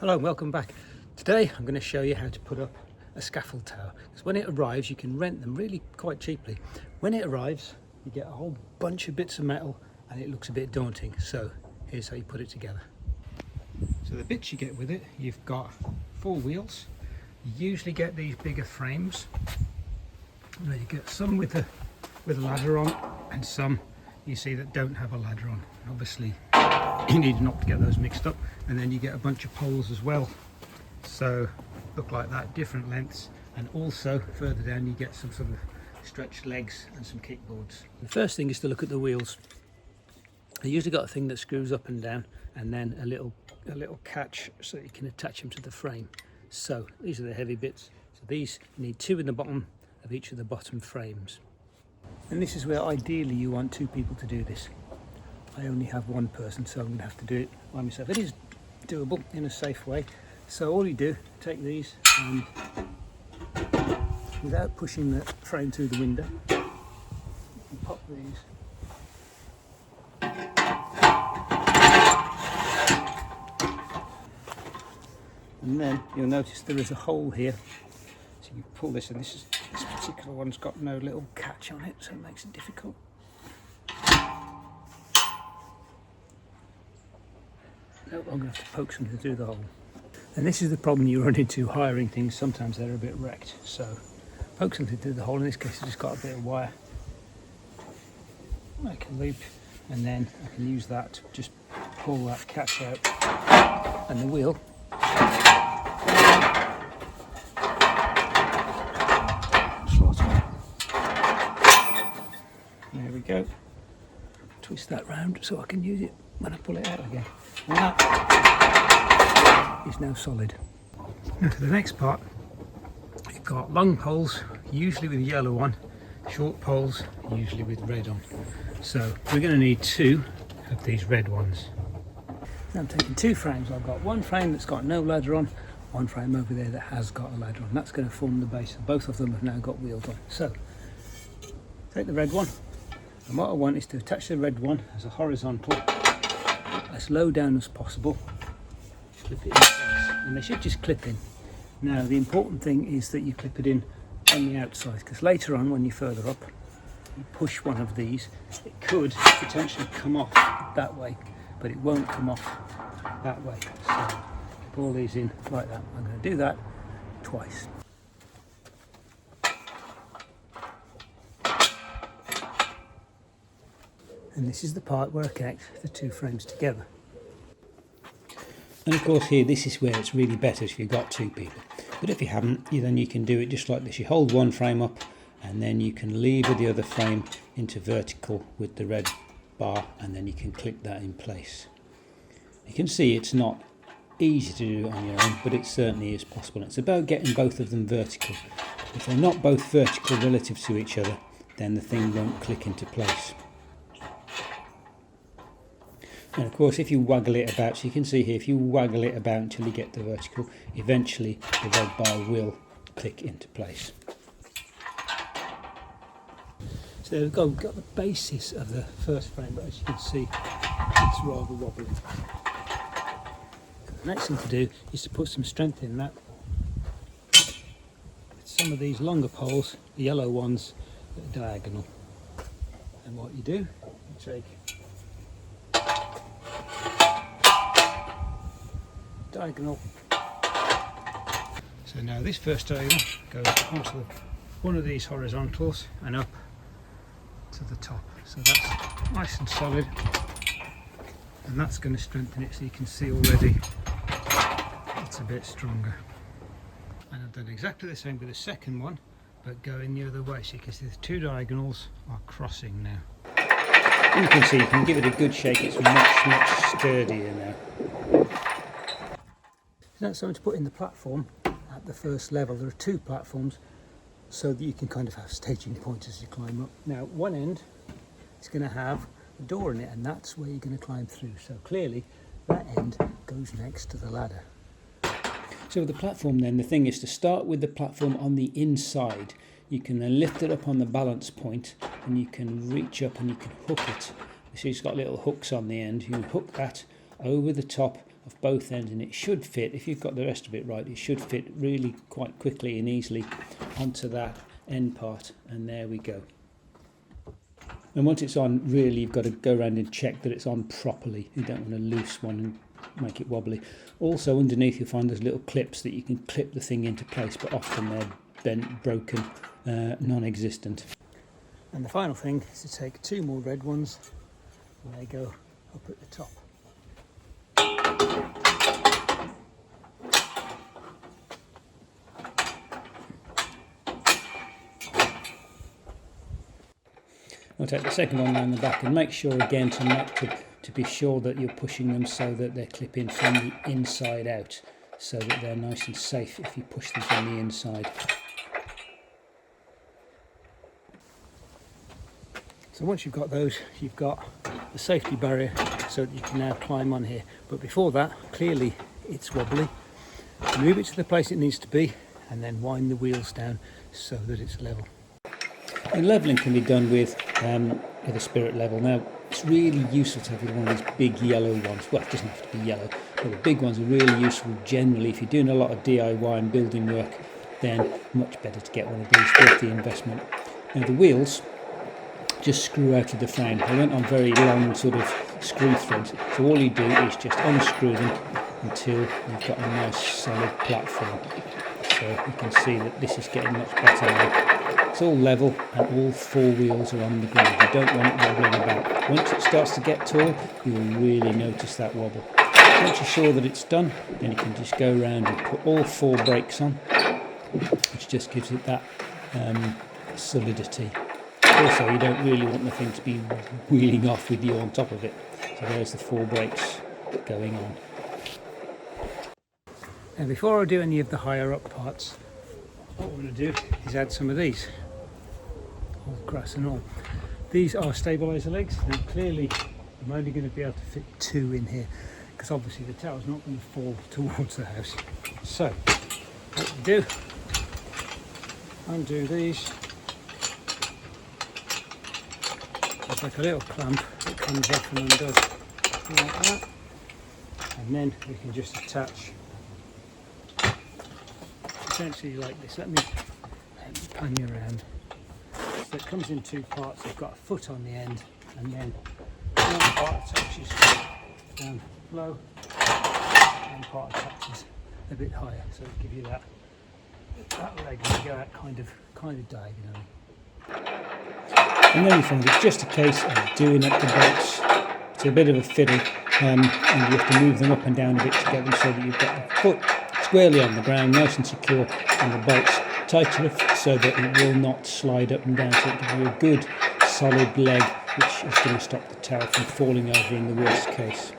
Hello and welcome back. Today I'm going to show you how to put up a scaffold tower, because when it arrives you can rent them really quite cheaply. When it arrives you get a whole bunch of bits of metal and it looks a bit daunting, so here's how you put it together. So the bits you get with it, you've got 4 wheels. You usually get these bigger frames, and then you get some with a ladder on and some you see that don't have a ladder on. Obviously you need not to get those mixed up, and then you get a bunch of poles as well, so look like that, different lengths, and also further down you get some sort of stretched legs and some kickboards. The first thing is to look at the wheels. They usually got a thing that screws up and down, and then a little catch so you can attach them to the frame. So these are the heavy bits. So these, you need 2 in the bottom of each of the bottom frames, and this is where ideally you want 2 people to do this. I only have 1 person, so I'm going to have to do it by myself. It is doable in a safe way. So all you do, take these and without pushing the frame through the window, you pop these and then you'll notice there is a hole here. So you pull this, and this particular one's got no little catch on it, so it makes it difficult. I'm going to have to poke something through the hole. And this is the problem you run into hiring things. Sometimes they're a bit wrecked. So poke something through the hole. In this case I've just got a bit of wire. Make a loop, and then I can use that to just pull that catch out, and the wheel slots on. There we go. Twist that round so I can use it when I pull it out again. And that is now solid. Now to the next part, you've got long poles, usually with yellow on, short poles, usually with red on. So we're going to need 2 of these red ones. Now I'm taking 2 frames. I've got 1 frame that's got no ladder on, 1 frame over there that has got a ladder on. That's going to form the base. Both of them have now got wheels on. So take the red one, and what I want is to attach the red one as a horizontal, as low down as possible, clip it in place, and they should just clip in. Now the important thing is that you clip it in on the outside, because later on when you're further up you push one of these, it could potentially come off that way, but it won't come off that way. So clip all these in like that. I'm going to do that twice. And this is the part where I connect the 2 frames together. And of course here, this is where it's really better if you've got 2 people. But if you haven't, then you can do it just like this. You hold one frame up, and then you can lever the other frame into vertical with the red bar, and then you can click that in place. You can see it's not easy to do it on your own, but it certainly is possible. It's about getting both of them vertical. If they're not both vertical relative to each other, then the thing won't click into place. And of course if you waggle it about, so you can see here, if you waggle it about until you get the vertical, eventually the red bar will click into place. So we've got the basis of the first frame, but as you can see it's rather wobbly. The next thing to do is to put some strength in that. With some of these longer poles, the yellow ones that are diagonal. And what you do, you take diagonal. So now this first diagonal goes onto one of these horizontals and up to the top. So that's nice and solid, and that's going to strengthen it, so you can see already it's a bit stronger. And I've done exactly the same with the second one, but going the other way, so you can see the 2 diagonals are crossing now. And you can see you can give it a good shake, it's much sturdier now. Now it's something to put in the platform at the first level. There are 2 platforms, so that you can kind of have staging points as you climb up. Now one end is going to have a door in it, and that's where you're going to climb through. So clearly that end goes next to the ladder. So with the platform then, the thing is to start with the platform on the inside. You can then lift it up on the balance point, and you can reach up and you can hook it. You see it's got little hooks on the end. You can hook that over the top off both ends, and it should fit, if you've got the rest of it right, it should fit really quite quickly and easily onto that end part, and there we go. And once it's on, really you've got to go around and check that it's on properly. You don't want to loose one and make it wobbly. Also underneath you'll find those little clips that you can clip the thing into place, but often they're bent, broken, non-existent. And the final thing is to take 2 more red ones, and they go up at the top. I'll take the second one around the back, and make sure again to be sure that you're pushing them so that they clip in from the inside out, so that they're nice and safe if you push them from the inside. So once you've got those, you've got the safety barrier so that you can now climb on here. But before that, clearly it's wobbly. Move it to the place it needs to be, and then wind the wheels down so that it's level. And levelling can be done with a spirit level. Now, it's really useful to have one of these big yellow ones. Well, it doesn't have to be yellow, but the big ones are really useful generally. If you're doing a lot of DIY and building work, then much better to get one of these, worth the investment. Now, the wheels just screw out of the frame. They went on very long sort of screw threads, so all you do is just unscrew them until you've got a nice solid platform. So you can see that this is getting much better now. It's all level and all 4 wheels are on the ground. You don't want it wobbling about. Once it starts to get tall, you'll really notice that wobble. Once you're sure that it's done, then you can just go around and put all 4 brakes on, which just gives it that solidity. Also, you don't really want the thing to be wheeling off with you on top of it. So there's the 4 brakes going on. Now before I do any of the higher up parts, what we're going to do is add some of these, all grass and all. These are stabiliser legs. Now clearly I'm only going to be able to fit 2 in here, because obviously the tower's not going to fall towards the house. So what we do, undo these. It's like a little clamp that comes off and undoes like that, and then we can just attach essentially like this. Let me pan you around. So it comes in 2 parts. You've got a foot on the end, and then one part attaches down low, one part attaches a bit higher, so it'll give you that leg will go out kind of diagonally. And then you find it's just a case of doing up the bolts. It's a bit of a fiddle, and you have to move them up and down a bit to get them so that you've got the foot squarely on the ground, nice and secure, and the bolts tight enough so that it will not slide up and down. So it gives you a good solid leg, which is going to stop the tower from falling over in the worst case.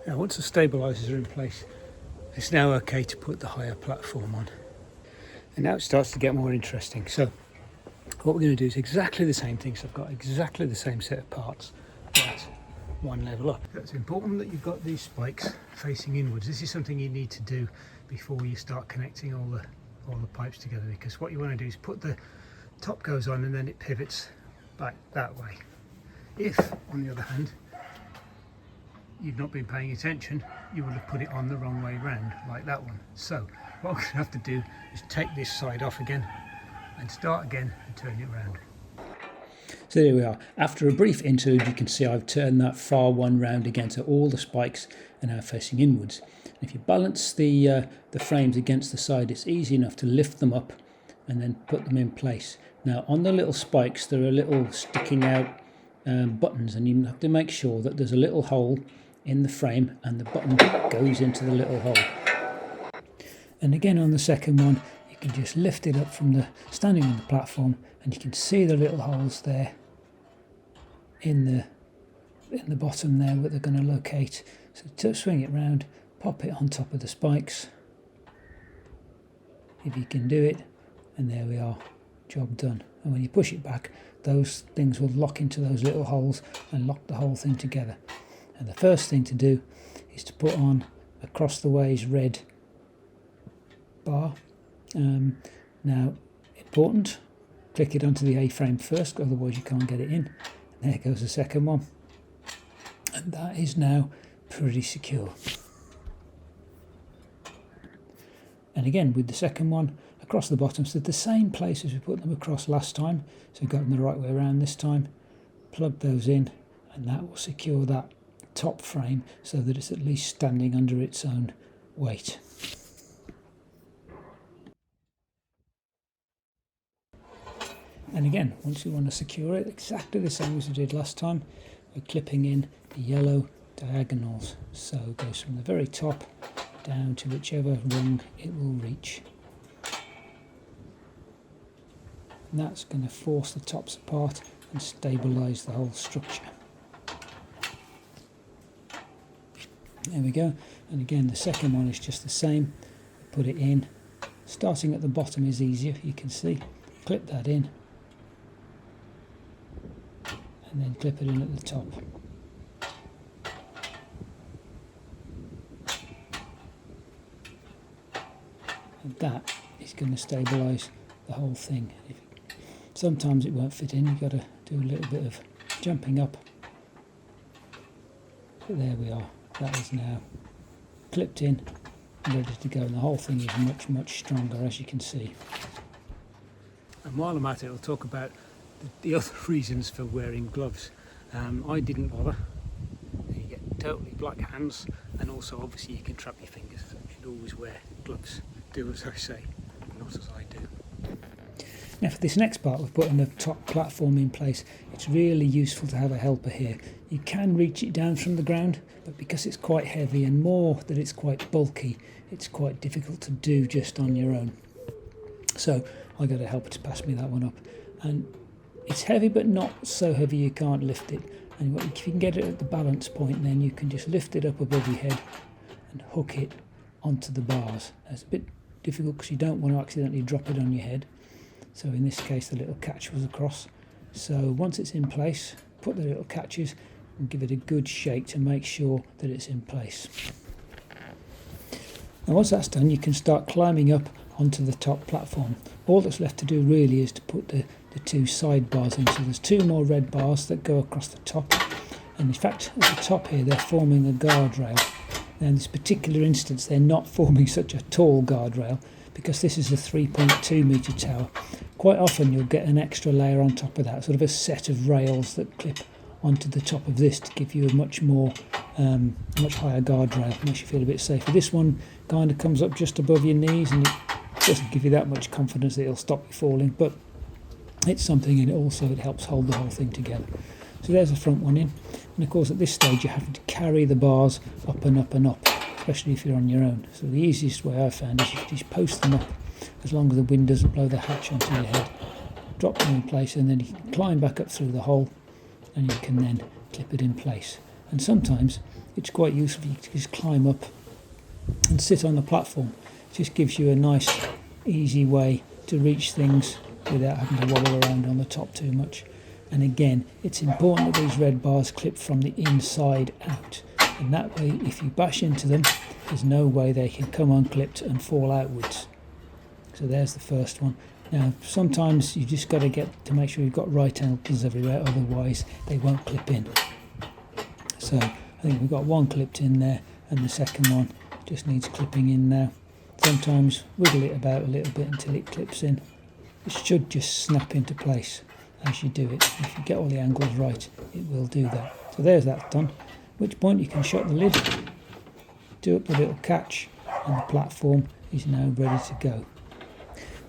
Now once the stabilisers are in place, it's now okay to put the higher platform on. And now it starts to get more interesting. So what we're going to do is exactly the same thing. So I've got exactly the same set of parts, but 1 level up. So it's important that you've got these spikes facing inwards. This is something you need to do before you start connecting all the pipes together, because what you want to do is put the top goes on and then it pivots back that way. If, on the other hand, you've not been paying attention, you would have put it on the wrong way round, like that one. So what we're going to have to do is take this side off again and start again and turn it round. So there we are. After a brief interlude, you can see I've turned that far one round again, so all the spikes are now facing inwards. And if you balance the frames against the side, it's easy enough to lift them up and then put them in place. Now on the little spikes there are little sticking out buttons, and you have to make sure that there's a little hole in the frame and the button goes into the little hole. And again on the second one, you can just lift it up from the standing on the platform, and you can see the little holes there in the bottom there where they're going to locate. So to swing it round, pop it on top of the spikes if you can do it, and there we are, job done. And when you push it back, those things will lock into those little holes and lock the whole thing together. And the first thing to do is to put on across the ways red bar. Now, important, click it onto the A-frame first, otherwise you can't get it in. And there goes the second one. And that is now pretty secure. And again, with the second one, across the bottom, so the same place as we put them across last time, so we've got them the right way around this time. Plug those in, and that will secure that top frame so that it's at least standing under its own weight. And again, once you want to secure it, exactly the same as we did last time, we're clipping in the yellow diagonals. So it goes from the very top down to whichever rung it will reach. And that's going to force the tops apart and stabilise the whole structure. There we go. And again, the second one is just the same. Put it in. Starting at the bottom is easier, you can see. Clip that in. And then clip it in at the top. And that is going to stabilise the whole thing. Sometimes it won't fit in, you've got to do a little bit of jumping up. But there we are, that is now clipped in and ready to go, and the whole thing is much, much stronger, as you can see. And while I'm at it, I'll talk about the other reasons for wearing gloves. I didn't bother. You get totally black hands, and also obviously you can trap your fingers, so you should always wear gloves. Do as I say, not as I do. Now for this next part, we're putting the top platform in place. It's really useful to have a helper here. You can reach it down from the ground, but because it's quite heavy and more that it's quite bulky, it's quite difficult to do just on your own. So I got a helper to pass me that one up. And it's heavy, but not so heavy you can't lift it. And if you can get it at the balance point, then you can just lift it up above your head and hook it onto the bars. It's a bit difficult because you don't want to accidentally drop it on your head. So in this case the little catch was across. So once it's in place, put the little catches and give it a good shake to make sure that it's in place. Now once that's done, you can start climbing up onto the top platform. All that's left to do really is to put the two side bars in. So there's two more red bars that go across the top, and in fact at the top here they're forming a guardrail. Now in this particular instance they're not forming such a tall guardrail because this is a 3.2 metre tower. Quite often you'll get an extra layer on top of that, sort of a set of rails that clip onto the top of this to give you a much higher guardrail, makes you feel a bit safer. This one kind of comes up just above your knees and it doesn't give you that much confidence that it'll stop you falling, but it's something, and also it helps hold the whole thing together. So there's the front one in, and of course at this stage you have to carry the bars up and up and up, especially if you're on your own. So the easiest way I've found is you just post them up as long as the wind doesn't blow the hatch onto your head. Drop them in place and then you can climb back up through the hole and you can then clip it in place. And sometimes it's quite useful to just climb up and sit on the platform. It just gives you a nice easy way to reach things without having to wobble around on the top too much. And again, it's important that these red bars clip from the inside out, and that way if you bash into them there's no way they can come unclipped and fall outwards. So there's the first one. Now sometimes you just got to get to make sure you've got right angles everywhere, otherwise they won't clip in. So I think we've got one clipped in there and the second one just needs clipping in now. Sometimes wiggle it about a little bit until it clips in. It should just snap into place as you do it. If you get all the angles right, it will do that. So there's that done, at which point you can shut the lid, do up the little catch, and the platform is now ready to go.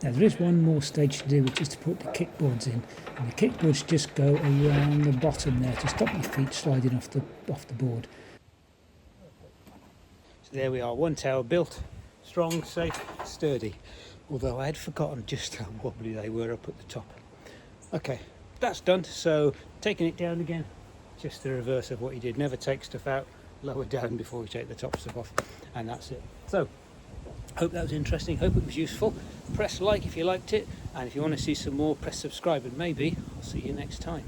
Now there is one more stage to do, which is to put the kickboards in, and the kickboards just go around the bottom there to stop your feet sliding off the board. So there we are, one tower built, strong, safe, sturdy, although I had forgotten just how wobbly they were up at the top. Okay, that's done. So taking it down again, just the reverse of what you did. Never take stuff out, lower down before you take the top stuff off, and that's it. So Hope that was interesting, hope it was useful. Press like if you liked it, and if you want to see some more, press subscribe, and maybe I'll see you next time.